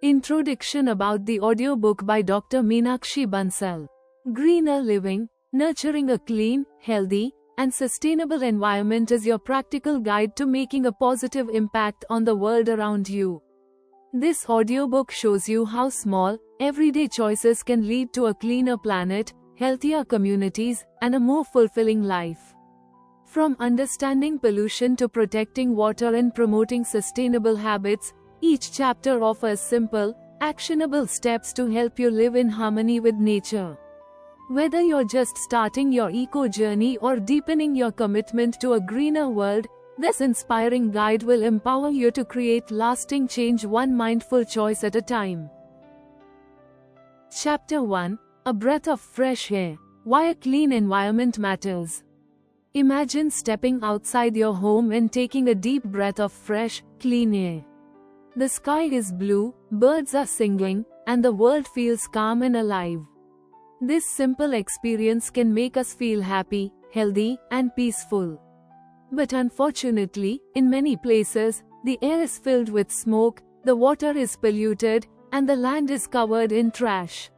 Introduction about the audiobook by Dr. Minakshi Bansal. Greener living, nurturing a clean, healthy, and sustainable environment is your practical guide to making a positive impact on the world around you. This audiobook shows you how small, everyday choices can lead to a cleaner planet, healthier communities, and a more fulfilling life. From understanding pollution to protecting water and promoting sustainable habits, each chapter offers simple, actionable steps to help you live in harmony with nature. Whether you're just starting your eco journey or deepening your commitment to a greener world, this inspiring guide will empower you to create lasting change one mindful choice at a time. Chapter 1: A breath of fresh air. Why a clean environment matters. Imagine stepping outside your home and taking a deep breath of fresh, clean air. The sky is blue, birds are singing, and the world feels calm and alive. This simple experience can make us feel happy, healthy, and peaceful. But unfortunately, in many places, the air is filled with smoke, the water is polluted, and the land is covered in trash.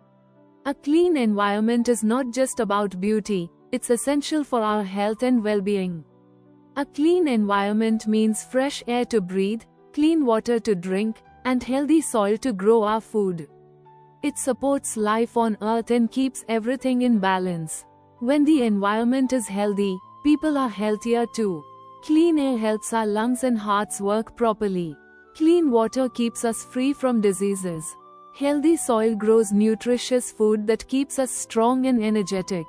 A clean environment is not just about beauty, it's essential for our health and well-being. A clean environment means fresh air to breathe, clean water to drink, and healthy soil to grow our food. It supports life on Earth and keeps everything in balance. When the environment is healthy, people are healthier too. Clean air helps our lungs and hearts work properly. Clean water keeps us free from diseases. Healthy soil grows nutritious food that keeps us strong and energetic.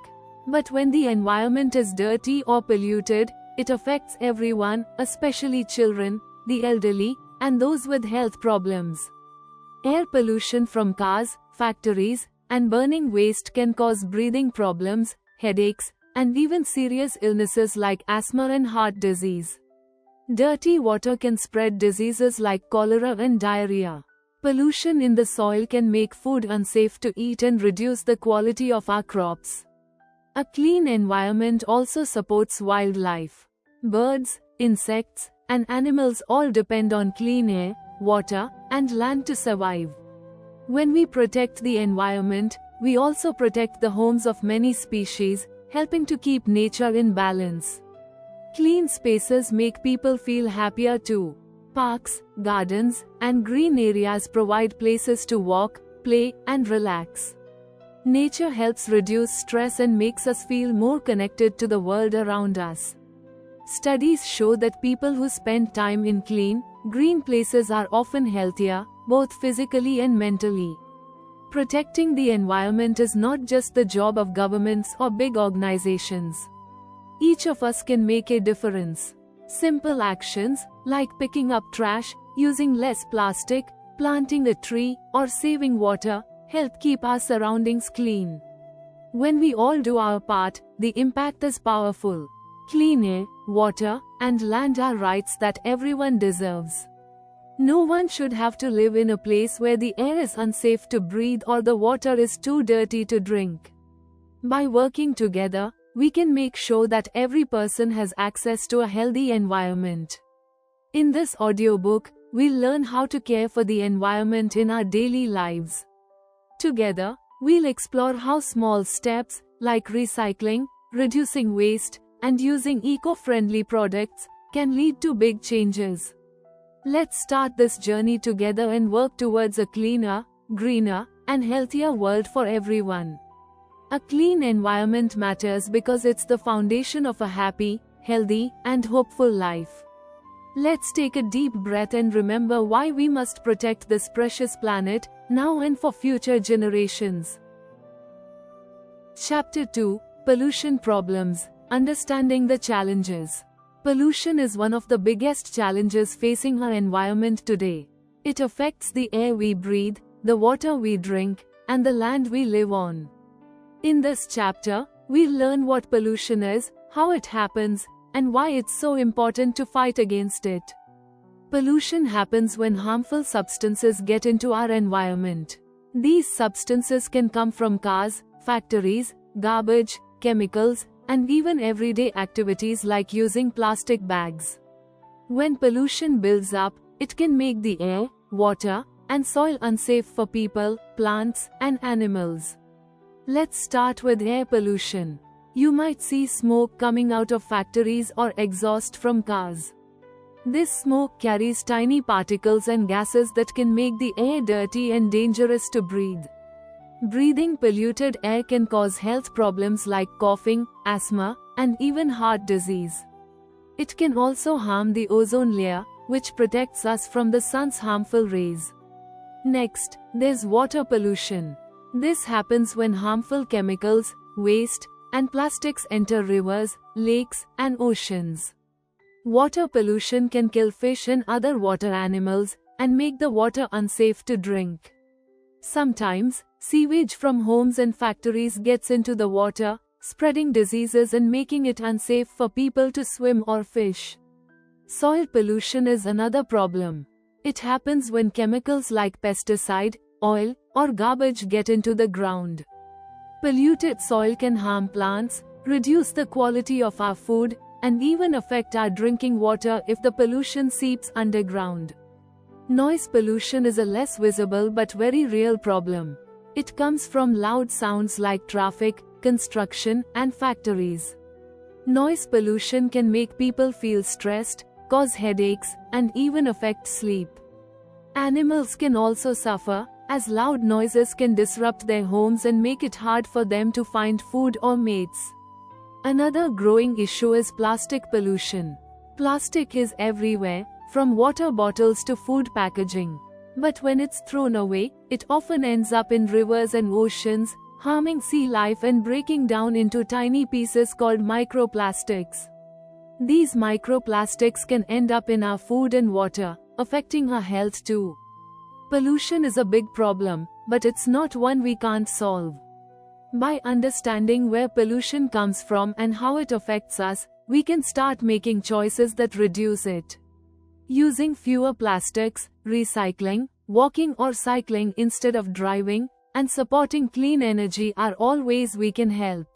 But when the environment is dirty or polluted, it affects everyone, especially children, the elderly, and those with health problems. Air pollution from cars, factories, and burning waste can cause breathing problems, headaches, and even serious illnesses like asthma and heart disease. Dirty water can spread diseases like cholera and diarrhea. Pollution in the soil can make food unsafe to eat and reduce the quality of our crops. A clean environment also supports wildlife. Birds, insects, and animals all depend on clean air, water, and land to survive. When we protect the environment, we also protect the homes of many species, helping to keep nature in balance. Clean spaces make people feel happier too. Parks, gardens, and green areas provide places to walk, play, and relax. Nature helps reduce stress and makes us feel more connected to the world around us. Studies show that people who spend time in clean, green places are often healthier, both physically and mentally. Protecting the environment is not just the job of governments or big organizations. Each of us can make a difference. Simple actions, like picking up trash, using less plastic, planting a tree, or saving water, help keep our surroundings clean. When we all do our part, the impact is powerful. Clean air, water, and land are rights that everyone deserves. No one should have to live in a place where the air is unsafe to breathe or the water is too dirty to drink. By working together, we can make sure that every person has access to a healthy environment. In this audiobook, we'll learn how to care for the environment in our daily lives. Together, we'll explore how small steps, like recycling, reducing waste, and using eco-friendly products, can lead to big changes. Let's start this journey together and work towards a cleaner, greener, and healthier world for everyone. A clean environment matters because it's the foundation of a happy, healthy, and hopeful life. Let's take a deep breath and remember why we must protect this precious planet, now and for future generations. Chapter 2: Pollution Problems. Understanding the challenges. Pollution is one of the biggest challenges facing our environment today. It affects the air we breathe, the water we drink, and the land we live on. In this chapter, we'll learn what pollution is, how it happens, and why it's so important to fight against it. Pollution happens when harmful substances get into our environment. These substances can come from cars, factories, garbage, chemicals, and even everyday activities like using plastic bags. When pollution builds up, it can make the air, water, and soil unsafe for people, plants, and animals. Let's start with air pollution. You might see smoke coming out of factories or exhaust from cars. This smoke carries tiny particles and gases that can make the air dirty and dangerous to breathe. Breathing polluted air can cause health problems like coughing, asthma, and even heart disease. It can also harm the ozone layer, which protects us from the sun's harmful rays. Next, there's water pollution. This happens when harmful chemicals, waste, and plastics enter rivers, lakes, and oceans. Water pollution can kill fish and other water animals, and make the water unsafe to drink. Sometimes, sewage from homes and factories gets into the water, spreading diseases and making it unsafe for people to swim or fish. Soil pollution is another problem. It happens when chemicals like pesticide, oil, or garbage get into the ground. Polluted soil can harm plants, reduce the quality of our food, and even affect our drinking water if the pollution seeps underground. Noise pollution is a less visible but very real problem. It comes from loud sounds like traffic, construction, and factories. Noise pollution can make people feel stressed, cause headaches, and even affect sleep. Animals can also suffer, as loud noises can disrupt their homes and make it hard for them to find food or mates. Another growing issue is plastic pollution. Plastic is everywhere, from water bottles to food packaging. But when it's thrown away, it often ends up in rivers and oceans, harming sea life and breaking down into tiny pieces called microplastics. These microplastics can end up in our food and water, affecting our health too. Pollution is a big problem, but it's not one we can't solve. By understanding where pollution comes from and how it affects us, we can start making choices that reduce it. Using fewer plastics, recycling, walking or cycling instead of driving, and supporting clean energy are all ways we can help.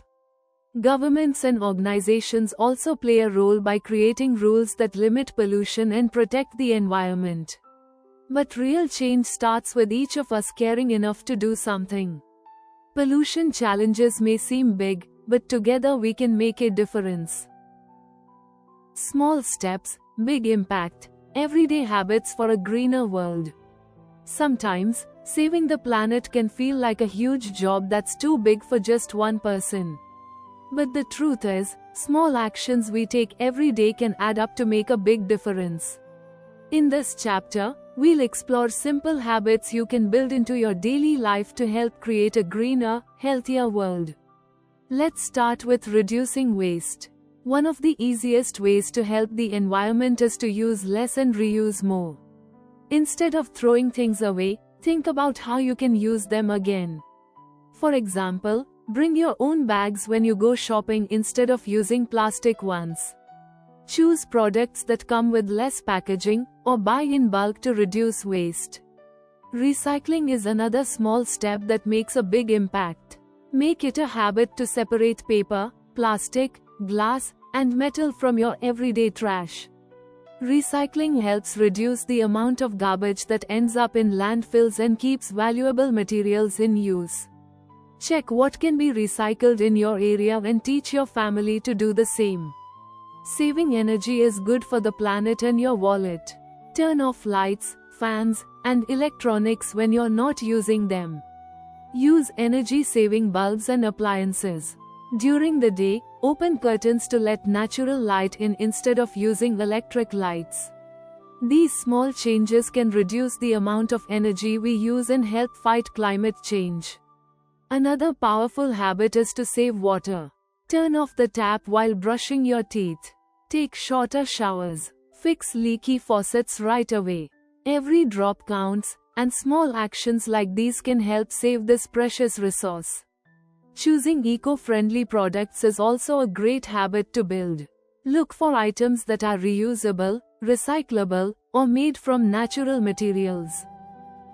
Governments and organizations also play a role by creating rules that limit pollution and protect the environment. But real change starts with each of us caring enough to do something. Pollution challenges may seem big, but together we can make a difference. Small steps, big impact. Everyday habits for a greener world. Sometimes, saving the planet can feel like a huge job that's too big for just one person. But the truth is, small actions we take every day can add up to make a big difference. In this chapter, we'll explore simple habits you can build into your daily life to help create a greener, healthier world. Let's start with reducing waste. One of the easiest ways to help the environment is to use less and reuse more. Instead of throwing things away, think about how you can use them again. For example, bring your own bags when you go shopping instead of using plastic ones. Choose products that come with less packaging, or buy in bulk to reduce waste. Recycling is another small step that makes a big impact. Make it a habit to separate paper, plastic, glass, and metal from your everyday trash. Recycling helps reduce the amount of garbage that ends up in landfills and keeps valuable materials in use. Check what can be recycled in your area and teach your family to do the same. Saving energy is good for the planet and your wallet. Turn off lights, fans, and electronics when you're not using them. Use energy-saving bulbs and appliances. During the day, open curtains to let natural light in instead of using electric lights. These small changes can reduce the amount of energy we use and help fight climate change. Another powerful habit is to save water. Turn off the tap while brushing your teeth. Take shorter showers. Fix leaky faucets right away. Every drop counts, and small actions like these can help save this precious resource. Choosing eco-friendly products is also a great habit to build. Look for items that are reusable, recyclable, or made from natural materials.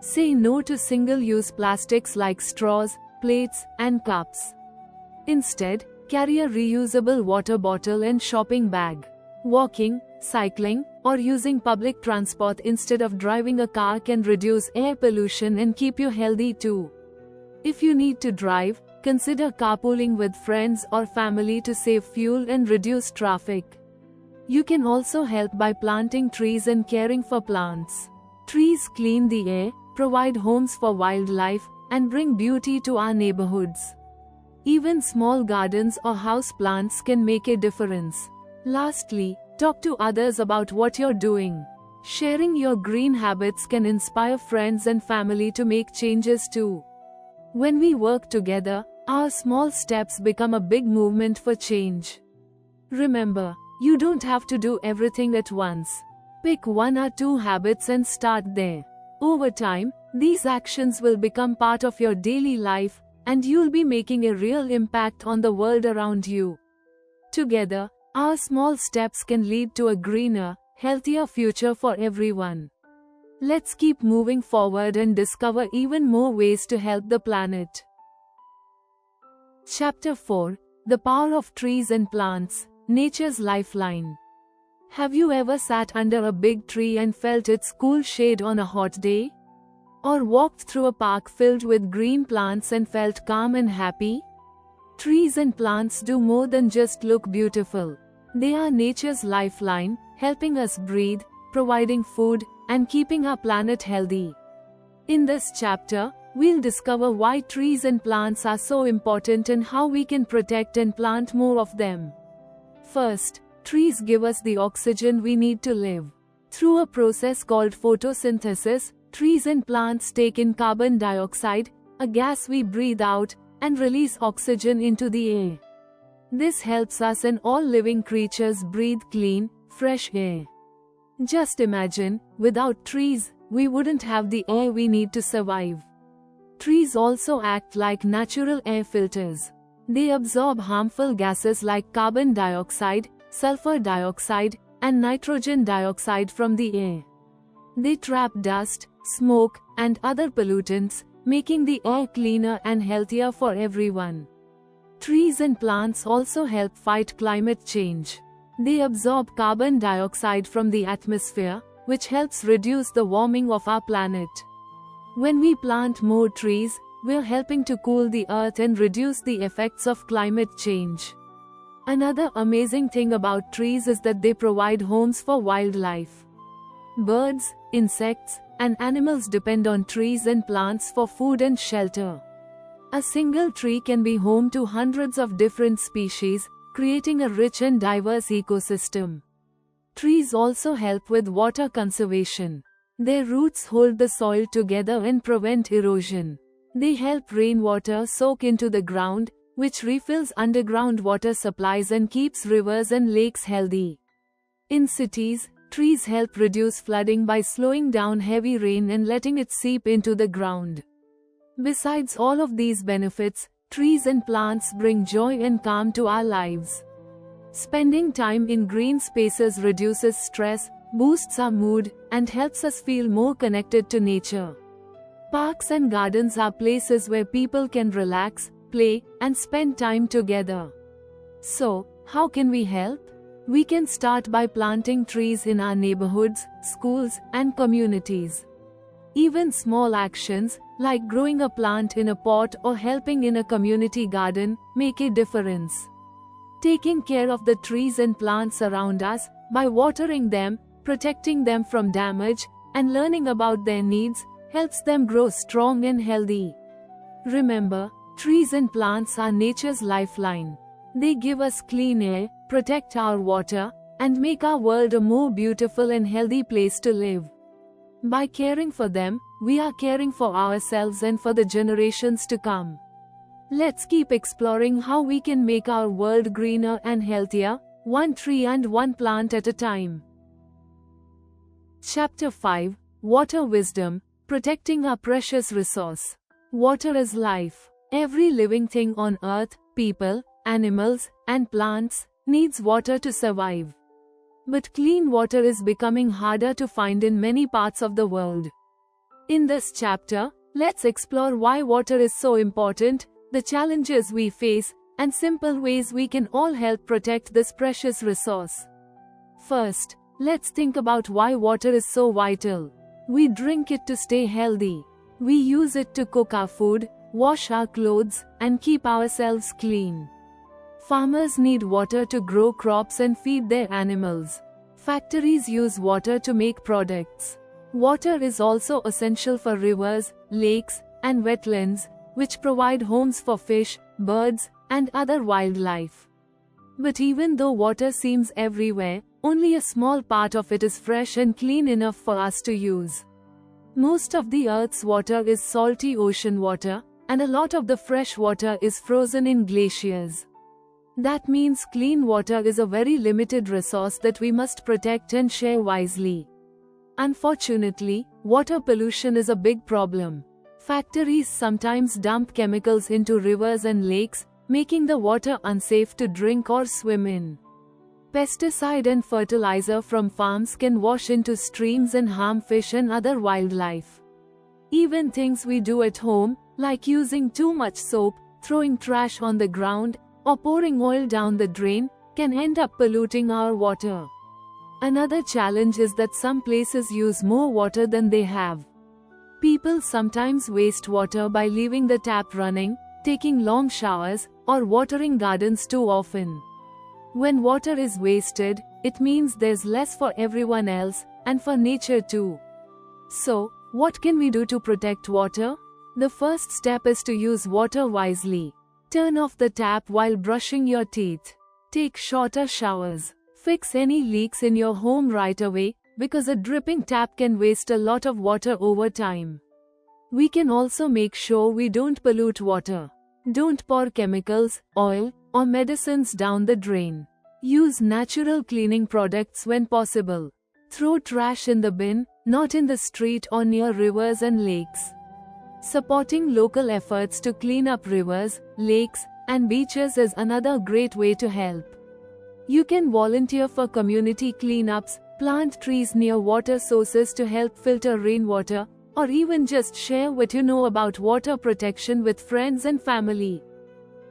Say no to single-use plastics like straws, plates, and cups. Instead, carry a reusable water bottle and shopping bag. Walking, cycling, or using public transport instead of driving a car can reduce air pollution and keep you healthy too. If you need to drive, consider carpooling with friends or family to save fuel and reduce traffic. You can also help by planting trees and caring for plants. Trees clean the air, provide homes for wildlife, and bring beauty to our neighborhoods. Even small gardens or house plants can make a difference. Lastly, talk to others about what you're doing. Sharing your green habits can inspire friends and family to make changes too. When we work together, our small steps become a big movement for change. Remember, you don't have to do everything at once. Pick 1 or 2 habits and start there. Over time, these actions will become part of your daily life, and you'll be making a real impact on the world around you. Together, our small steps can lead to a greener, healthier future for everyone. Let's keep moving forward and discover even more ways to help the planet. Chapter 4: The Power of Trees and Plants, Nature's Lifeline. Have you ever sat under a big tree and felt its cool shade on a hot day? Or walked through a park filled with green plants and felt calm and happy? Trees and plants do more than just look beautiful. They are nature's lifeline, helping us breathe, providing food, and keeping our planet healthy. In this chapter, we'll discover why trees and plants are so important and how we can protect and plant more of them. First, trees give us the oxygen we need to live. Through a process called photosynthesis, trees and plants take in carbon dioxide, a gas we breathe out, and release oxygen into the air. This helps us and all living creatures breathe clean, fresh air. Just imagine, without trees, we wouldn't have the air we need to survive. Trees also act like natural air filters. They absorb harmful gases like carbon dioxide, sulfur dioxide, and nitrogen dioxide from the air. They trap dust, smoke, and other pollutants, making the air cleaner and healthier for everyone. Trees and plants also help fight climate change. They absorb carbon dioxide from the atmosphere, which helps reduce the warming of our planet. When we plant more trees, we're helping to cool the earth and reduce the effects of climate change. Another amazing thing about trees is that they provide homes for wildlife. Birds, insects, and animals depend on trees and plants for food and shelter. A single tree can be home to hundreds of different species, creating a rich and diverse ecosystem. Trees also help with water conservation. Their roots hold the soil together and prevent erosion. They help rainwater soak into the ground, which refills underground water supplies and keeps rivers and lakes healthy. In cities, trees help reduce flooding by slowing down heavy rain and letting it seep into the ground. Besides all of these benefits, trees and plants bring joy and calm to our lives. Spending time in green spaces reduces stress, boosts our mood, and helps us feel more connected to nature. Parks and gardens are places where people can relax, play, and spend time together. So, how can we help? We can start by planting trees in our neighborhoods, schools, and communities. Even small actions, like growing a plant in a pot or helping in a community garden, make a difference. Taking care of the trees and plants around us, by watering them, protecting them from damage, and learning about their needs, helps them grow strong and healthy. Remember, trees and plants are nature's lifeline. They give us clean air, protect our water, and make our world a more beautiful and healthy place to live. By caring for them, we are caring for ourselves and for the generations to come. Let's keep exploring how we can make our world greener and healthier, one tree and one plant at a time. Chapter 5: Water Wisdom, Protecting Our Precious Resource. Water is life. Every living thing on earth, people, animals, and plants, needs water to survive. But clean water is becoming harder to find in many parts of the world. In this chapter, let's explore why water is so important, the challenges we face, and simple ways we can all help protect this precious resource. First, let's think about why water is so vital. We drink it to stay healthy. We use it to cook our food, wash our clothes, and keep ourselves clean. Farmers need water to grow crops and feed their animals. Factories use water to make products. Water is also essential for rivers, lakes, and wetlands, which provide homes for fish, birds, and other wildlife. But even though water seems everywhere, only a small part of it is fresh and clean enough for us to use. Most of the Earth's water is salty ocean water, and a lot of the fresh water is frozen in glaciers. That means clean water is a very limited resource that we must protect and share wisely. Unfortunately, water pollution is a big problem. Factories sometimes dump chemicals into rivers and lakes, making the water unsafe to drink or swim in. Pesticide and fertilizer from farms can wash into streams and harm fish and other wildlife. Even things we do at home, like using too much soap, throwing trash on the ground, or pouring oil down the drain, can end up polluting our water. Another challenge is that some places use more water than they have. People sometimes waste water by leaving the tap running, taking long showers, or watering gardens too often. When water is wasted, it means there's less for everyone else, and for nature too. So, what can we do to protect water? The first step is to use water wisely. Turn off the tap while brushing your teeth. Take shorter showers. Fix any leaks in your home right away, because a dripping tap can waste a lot of water over time. We can also make sure we don't pollute water. Don't pour chemicals, oil, or medicines down the drain. Use natural cleaning products when possible. Throw trash in the bin, not in the street or near rivers and lakes. Supporting local efforts to clean up rivers, lakes, and beaches is another great way to help. You can volunteer for community cleanups, plant trees near water sources to help filter rainwater, or even just share what you know about water protection with friends and family.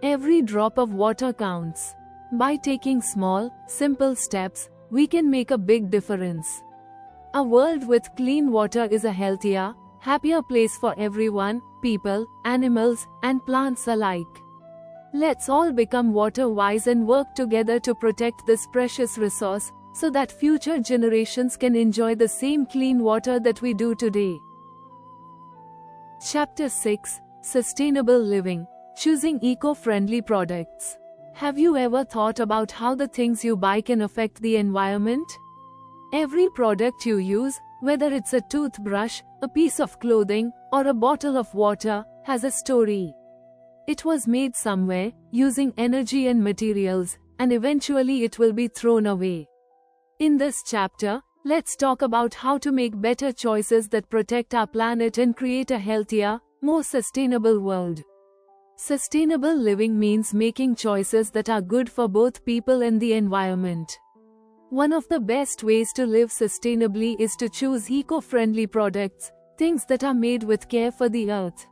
Every drop of water counts. By taking small, simple steps, we can make a big difference. A world with clean water is a healthier, happier place for everyone, people, animals, and plants alike. Let's all become water wise and work together to protect this precious resource, so that future generations can enjoy the same clean water that we do today. Chapter 6: Sustainable Living. Choosing eco-friendly products. Have you ever thought about how the things you buy can affect the environment? Every product you use, whether it's a toothbrush, a piece of clothing, or a bottle of water, has a story. It was made somewhere, using energy and materials, and eventually it will be thrown away. In this chapter, let's talk about how to make better choices that protect our planet and create a healthier, more sustainable world. Sustainable living means making choices that are good for both people and the environment. One of the best ways to live sustainably is to choose eco-friendly products, things that are made with care for the earth.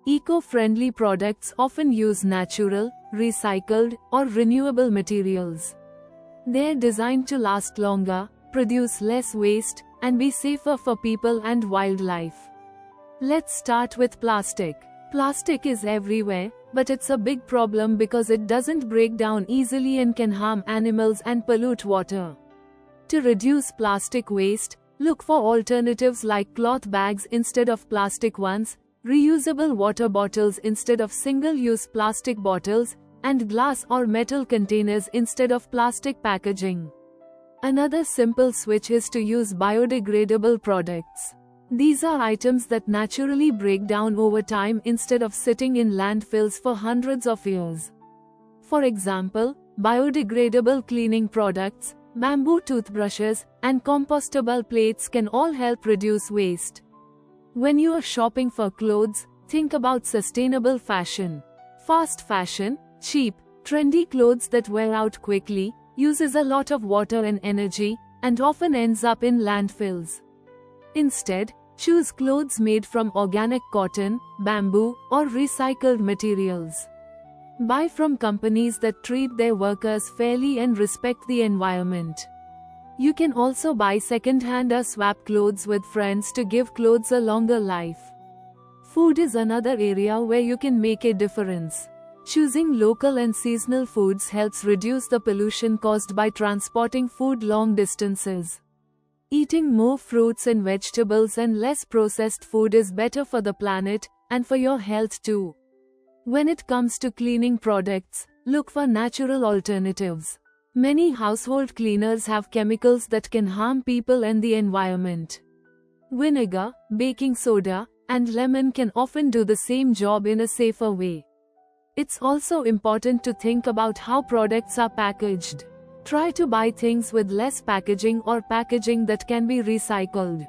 Eco-friendly products often use natural, recycled, or renewable materials. They're designed to last longer, produce less waste, and be safer for people and wildlife. Let's start with plastic. Plastic is everywhere, but it's a big problem because it doesn't break down easily and can harm animals and pollute water. To reduce plastic waste, look for alternatives like cloth bags instead of plastic ones, reusable water bottles instead of single-use plastic bottles, and glass or metal containers instead of plastic packaging. Another simple switch is to use biodegradable products. These are items that naturally break down over time instead of sitting in landfills for hundreds of years. For example, biodegradable cleaning products, bamboo toothbrushes, and compostable plates can all help reduce waste. When you are shopping for clothes, think about sustainable fashion. Fast fashion, cheap, trendy clothes that wear out quickly, uses a lot of water and energy, and often ends up in landfills. Instead, choose clothes made from organic cotton, bamboo, or recycled materials. Buy from companies that treat their workers fairly and respect the environment. You can also buy second-hand or swap clothes with friends to give clothes a longer life. Food is another area where you can make a difference. Choosing local and seasonal foods helps reduce the pollution caused by transporting food long distances. Eating more fruits and vegetables and less processed food is better for the planet and for your health too. When it comes to cleaning products, look for natural alternatives. Many household cleaners have chemicals that can harm people and the environment. Vinegar, baking soda, and lemon can often do the same job in a safer way. It's also important to think about how products are packaged. Try to buy things with less packaging or packaging that can be recycled.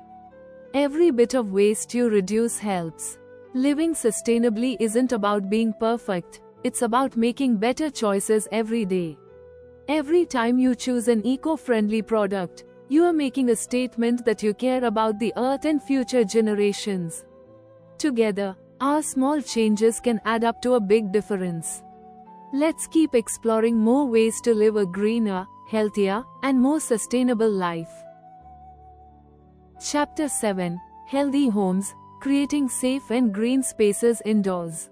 Every bit of waste you reduce helps. Living sustainably isn't about being perfect, it's about making better choices every day. Every time you choose an eco-friendly product, you are making a statement that you care about the earth and future generations. Together, our small changes can add up to a big difference. Let's keep exploring more ways to live a greener, healthier, and more sustainable life. Chapter 7: Healthy Homes, Creating Safe and Green Spaces Indoors.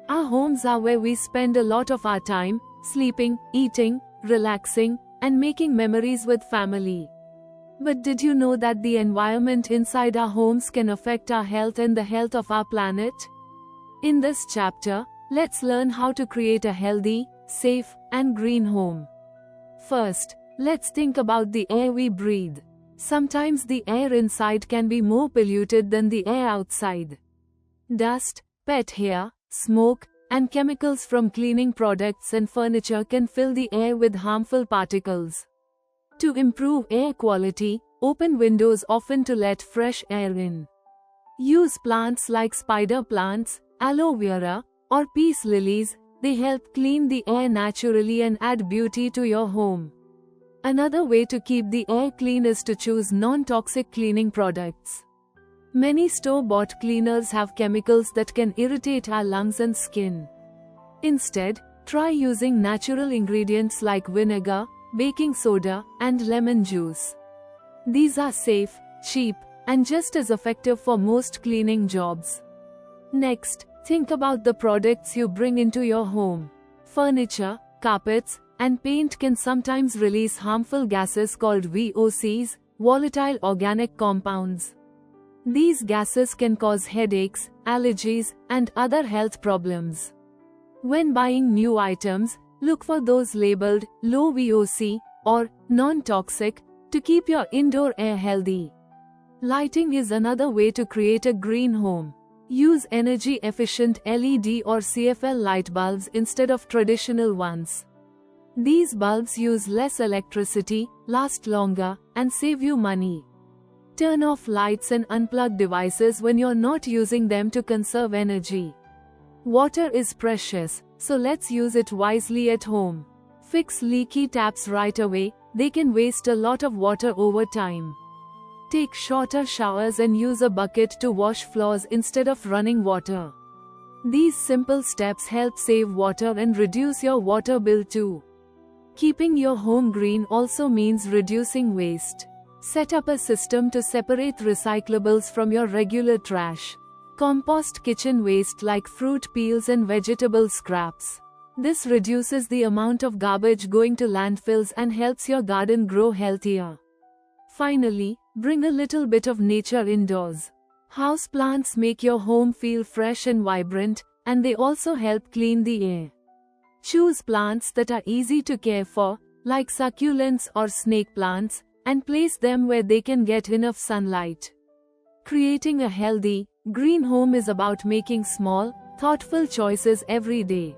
Our homes are where we spend a lot of our time, sleeping, eating, relaxing, and making memories with family. But did you know that the environment inside our homes can affect our health and the health of our planet? In this chapter, let's learn how to create a healthy, safe, and green home. First, let's think about the air we breathe. Sometimes the air inside can be more polluted than the air outside. Dust, pet hair, smoke, and chemicals from cleaning products and furniture can fill the air with harmful particles. To improve air quality, open windows often to let fresh air in. Use plants like spider plants, aloe vera, or peace lilies. They help clean the air naturally and add beauty to your home. Another way to keep the air clean is to choose non-toxic cleaning products. Many store-bought cleaners have chemicals that can irritate our lungs and skin. Instead, try using natural ingredients like vinegar, baking soda, and lemon juice. These are safe, cheap, and just as effective for most cleaning jobs. Next, think about the products you bring into your home. Furniture, carpets, and paint can sometimes release harmful gases called VOCs, volatile organic compounds. These gases can cause headaches, allergies, and other health problems. When buying new items, look for those labeled low VOC or non-toxic to keep your indoor air healthy. Lighting is another way to create a green home. Use energy-efficient LED or CFL light bulbs instead of traditional ones. These bulbs use less electricity, last longer, and save you money. Turn off lights and unplug devices when you're not using them to conserve energy. Water is precious, so let's use it wisely at home. Fix leaky taps right away, they can waste a lot of water over time. Take shorter showers and use a bucket to wash floors instead of running water. These simple steps help save water and reduce your water bill too. Keeping your home green also means reducing waste. Set up a system to separate recyclables from your regular trash. Compost kitchen waste like fruit peels and vegetable scraps. This reduces the amount of garbage going to landfills and helps your garden grow healthier. Finally, bring a little bit of nature indoors. Houseplants make your home feel fresh and vibrant, and they also help clean the air. Choose plants that are easy to care for, like succulents or snake plants, and place them where they can get enough sunlight. Creating a healthy, green home is about making small, thoughtful choices every day.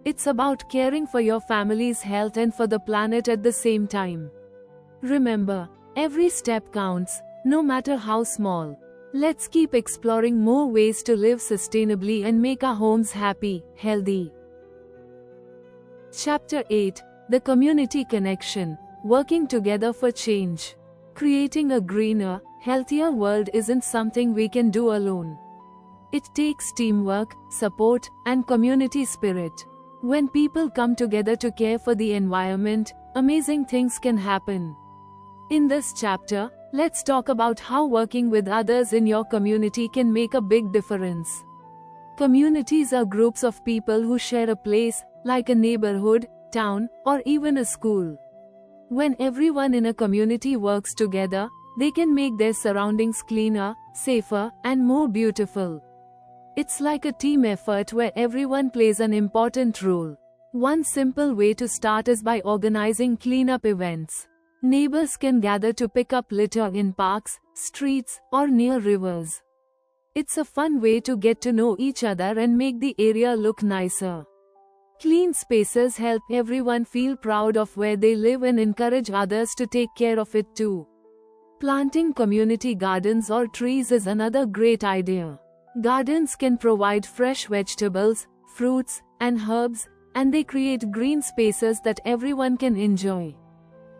It's about caring for your family's health and for the planet at the same time. Remember, every step counts, no matter how small. Let's keep exploring more ways to live sustainably and make our homes happy, healthy. Chapter 8: The Community Connection, Working Together for Change. Creating a greener, healthier world isn't something we can do alone. It takes teamwork, support, and community spirit. When people come together to care for the environment, amazing things can happen. In this chapter, let's talk about how working with others in your community can make a big difference. Communities are groups of people who share a place, like a neighborhood, town, or even a school. When everyone in a community works together, they can make their surroundings cleaner, safer, and more beautiful. It's like a team effort where everyone plays an important role. One simple way to start is by organizing cleanup events. Neighbors can gather to pick up litter in parks, streets, or near rivers. It's a fun way to get to know each other and make the area look nicer. Clean spaces help everyone feel proud of where they live and encourage others to take care of it too. Planting community gardens or trees is another great idea. Gardens can provide fresh vegetables, fruits, and herbs, and they create green spaces that everyone can enjoy.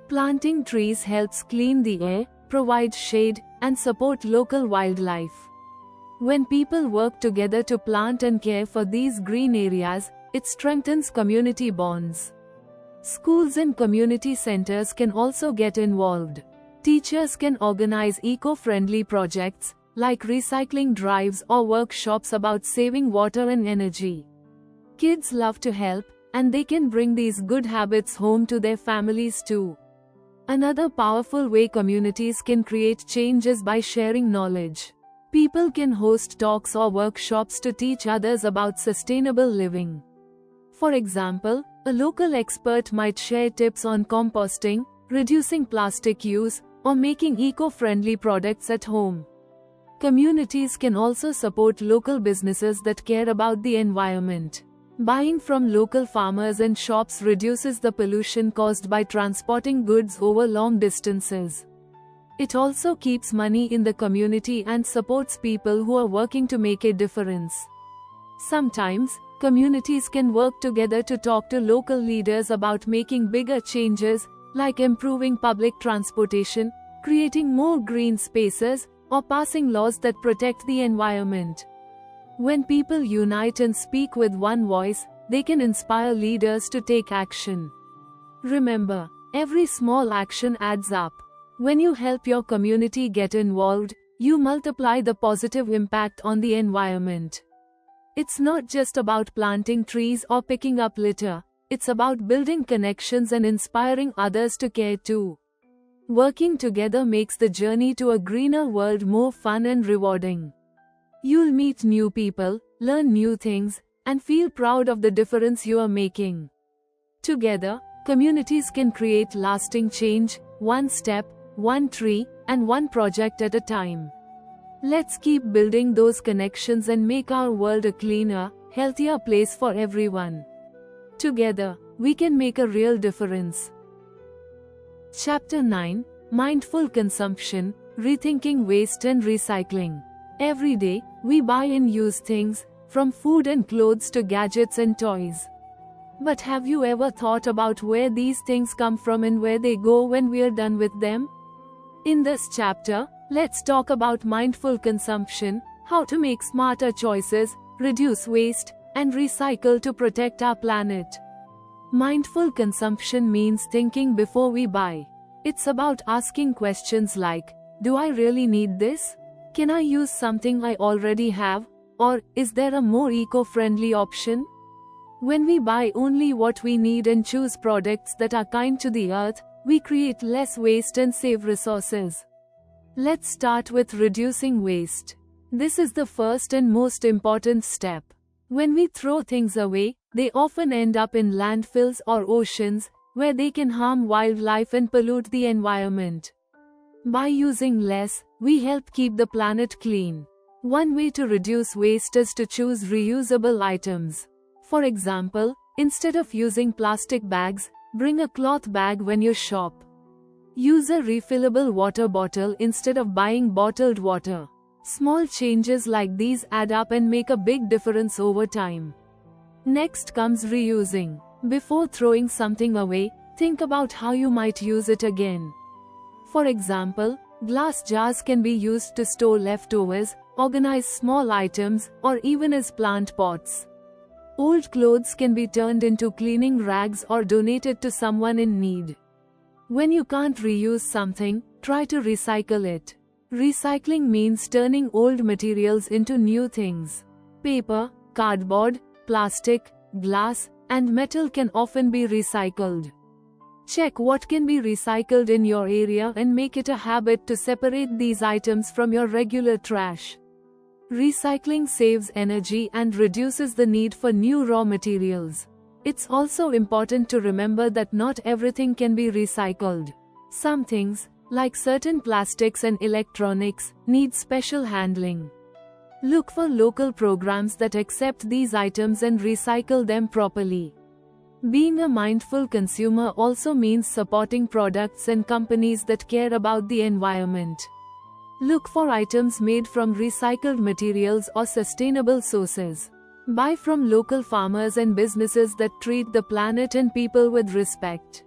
Planting trees helps clean the air, provide shade, and support local wildlife. When people work together to plant and care for these green areas, it strengthens community bonds. Schools and community centers can also get involved. Teachers can organize eco-friendly projects, like recycling drives or workshops about saving water and energy. Kids love to help, and they can bring these good habits home to their families too. Another powerful way communities can create change is by sharing knowledge. People can host talks or workshops to teach others about sustainable living. For example, a local expert might share tips on composting, reducing plastic use, or making eco-friendly products at home. Communities can also support local businesses that care about the environment. Buying from local farmers and shops reduces the pollution caused by transporting goods over long distances. It also keeps money in the community and supports people who are working to make a difference. Sometimes, communities can work together to talk to local leaders about making bigger changes, like improving public transportation, creating more green spaces, or passing laws that protect the environment. When people unite and speak with one voice, they can inspire leaders to take action. Remember, every small action adds up. When you help your community get involved, you multiply the positive impact on the environment. It's not just about planting trees or picking up litter, it's about building connections and inspiring others to care too. Working together makes the journey to a greener world more fun and rewarding. You'll meet new people, learn new things, and feel proud of the difference you are making. Together, communities can create lasting change, one step, one tree, and one project at a time. Let's keep building those connections and make our world a cleaner, healthier place for everyone. Together, we can make a real difference. Chapter 9: Mindful Consumption, Rethinking Waste and Recycling. Every day, we buy and use things, from food and clothes to gadgets and toys. But have you ever thought about where these things come from and where they go when we are done with them? In this chapter, let's talk about mindful consumption, how to make smarter choices, reduce waste, and recycle to protect our planet. Mindful consumption means thinking before we buy. It's about asking questions like, do I really need this? Can I use something I already have? Or, is there a more eco-friendly option? When we buy only what we need and choose products that are kind to the earth, we create less waste and save resources. Let's start with reducing waste. This is the first and most important step. When we throw things away, they often end up in landfills or oceans, where they can harm wildlife and pollute the environment. By using less, we help keep the planet clean. One way to reduce waste is to choose reusable items. For example, instead of using plastic bags, bring a cloth bag when you shop. Use a refillable water bottle instead of buying bottled water. Small changes like these add up and make a big difference over time. Next comes reusing. Before throwing something away, think about how you might use it again. For example, glass jars can be used to store leftovers, organize small items, or even as plant pots. Old clothes can be turned into cleaning rags or donated to someone in need. When you can't reuse something, try to recycle it. Recycling means turning old materials into new things. Paper, cardboard, plastic, glass, and metal can often be recycled. Check what can be recycled in your area and make it a habit to separate these items from your regular trash. Recycling saves energy and reduces the need for new raw materials. It's also important to remember that not everything can be recycled. Some things, like certain plastics and electronics, need special handling. Look for local programs that accept these items and recycle them properly. Being a mindful consumer also means supporting products and companies that care about the environment. Look for items made from recycled materials or sustainable sources. Buy from local farmers and businesses that treat the planet and people with respect.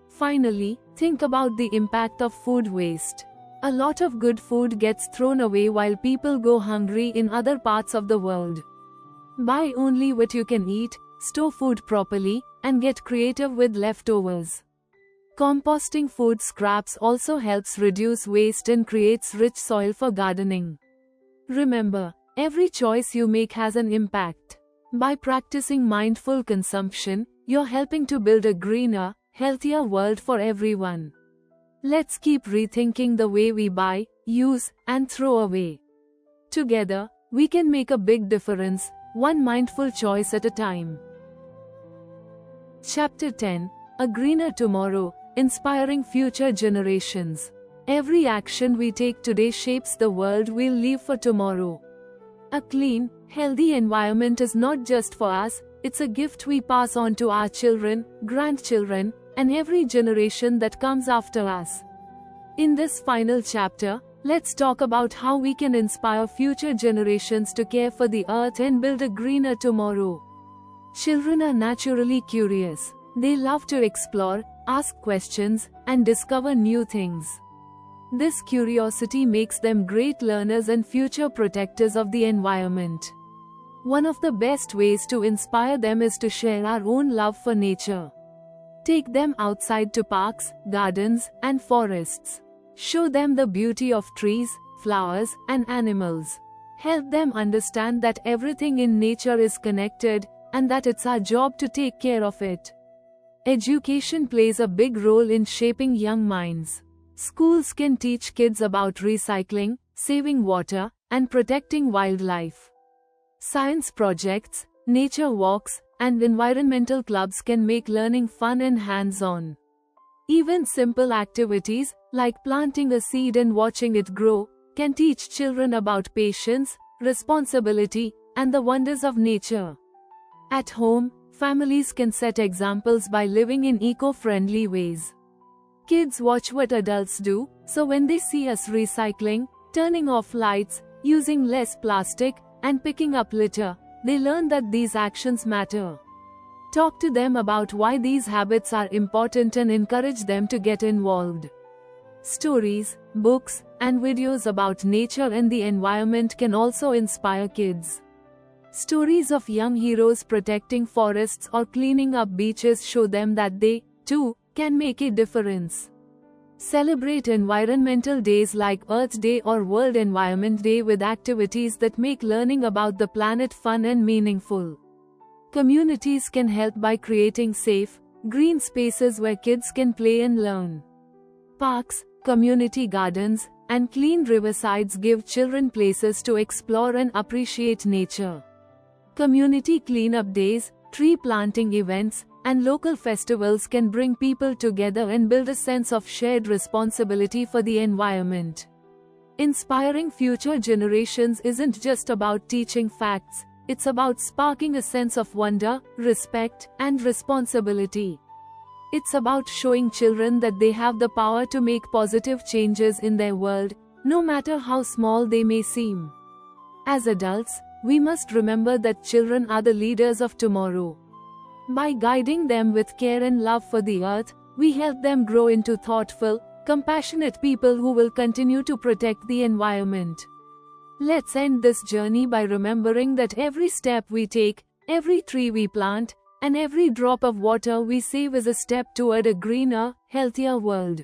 Finally, think about the impact of food waste. A lot of good food gets thrown away while people go hungry in other parts of the world. Buy only what you can eat, store food properly, and get creative with leftovers. Composting food scraps also helps reduce waste and creates rich soil for gardening. Remember, every choice you make has an impact. By practicing mindful consumption, you're helping to build a greener, healthier world for everyone. Let's keep rethinking the way we buy, use, and throw away. Together, we can make a big difference, one mindful choice at a time. Chapter 10: A Greener Tomorrow, Inspiring Future Generations. Every action we take today shapes the world we'll leave for tomorrow. A clean, healthy environment is not just for us, it's a gift we pass on to our children, grandchildren, and every generation that comes after us. In this final chapter, let's talk about how we can inspire future generations to care for the earth and build a greener tomorrow. Children are naturally curious. They love to explore, ask questions, and discover new things. This curiosity makes them great learners and future protectors of the environment. One of the best ways to inspire them is to share our own love for nature. Take them outside to parks, gardens, and forests. Show them the beauty of trees, flowers, and animals. Help them understand that everything in nature is connected, and that it's our job to take care of it. Education plays a big role in shaping young minds. Schools can teach kids about recycling, saving water, and protecting wildlife. Science projects, nature walks, and environmental clubs can make learning fun and hands-on. Even simple activities, like planting a seed and watching it grow, can teach children about patience, responsibility, and the wonders of nature. At home, families can set examples by living in eco-friendly ways. Kids watch what adults do, so when they see us recycling, turning off lights, using less plastic, and picking up litter, they learn that these actions matter. Talk to them about why these habits are important and encourage them to get involved. Stories, books, and videos about nature and the environment can also inspire kids. Stories of young heroes protecting forests or cleaning up beaches show them that they, too, can make a difference. Celebrate environmental days like Earth Day or World Environment Day with activities that make learning about the planet fun and meaningful. Communities can help by creating safe, green spaces where kids can play and learn. Parks, community gardens, and clean riversides give children places to explore and appreciate nature. Community cleanup days, tree planting events, and local festivals can bring people together and build a sense of shared responsibility for the environment. Inspiring future generations isn't just about teaching facts, it's about sparking a sense of wonder, respect, and responsibility. It's about showing children that they have the power to make positive changes in their world, no matter how small they may seem. As adults, we must remember that children are the leaders of tomorrow. By guiding them with care and love for the earth, we help them grow into thoughtful, compassionate people who will continue to protect the environment. Let's end this journey by remembering that every step we take, every tree we plant, And every drop of water we save is a step toward a greener, healthier world.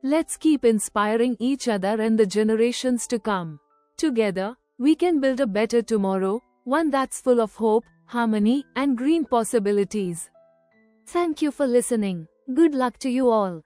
Let's keep inspiring each other and the generations to come. Together, we can build a better tomorrow, one that's full of hope, harmony, and green possibilities. Thank you for listening. Good luck to you all.